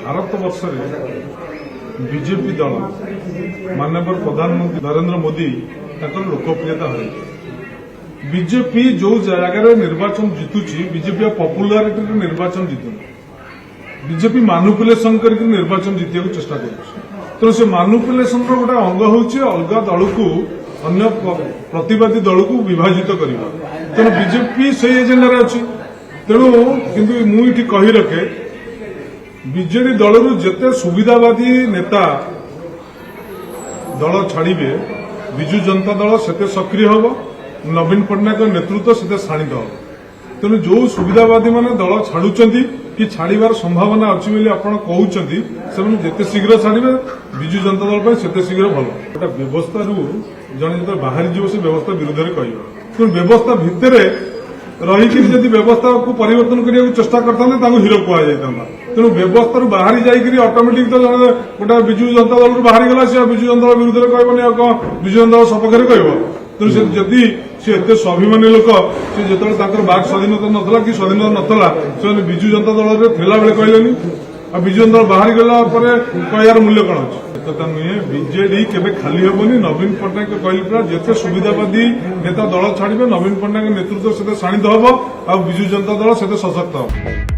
भारत वर्ष बीजेपी दल माननीय प्रधानमंत्री नरेंद्र मोदी लोकप्रियता है। बीजेपी जो जगह निर्वाचन जितुची बीजेपी पपुलारिटी निर्वाचन जितु बीजेपी मानुपुलेसन कर निर्वाचन जितिया चेष्टा कर से मानुपुलेसन गोटे अंग होची अलग दल को अन्य प्रतिवादी दल को विभाजित करवा तेणु बीजेपी से एजेंडा अच्छी तेणु किंतु मुझे कही रखे बीजेडी दल जिते सुविधावादी नेता दल छाड़े विजु जनता दल से सक्रिय हम नवीन पट्टनायक नेतृत्व से शाणित हम तेणु जो सुविधावादी माने दल छाड़ुंट कि छाड़बार संभावना अच्छी कहते से जिते शीघ्र छाड़े विजु जनता दल से शीघ्र भल गोटे व्यवस्था जड़े जो बाहरी जीव से व्यवस्था विरोध में कह तेणु व्यवस्था भितर रहीकि जदि व्यवस्था को परिवर्तन करने चेष्टा करते हिरो कहुता तेणु व्यवस्था बाहरी जाकि ऑटोमेटिक तो गोटे विजु जनता दल बाहरी गला सी विजु जनता दल विरोध में कहबनी विजु जनता दल सपक्ष कह तेणु से जदि सी एत स्वाभिमानी लोक सी जो बाक स्वाधीनता नाला कि स्वाधीनता नाला से विजु जनता दल थिला बेले कहलेनी आ विजु जनता दल बाहरी गला कहर मूल्य कौन अच्छे कथा नुहे बीजेडी केबे खाली हेबनी नवीन पट्टनायक कहले जिते सुविधावादी नेता दल छाड़े नवीन पट्टनायक नेतृत्व से शाणित हम आ विजु जनता दल से सशक्त हम।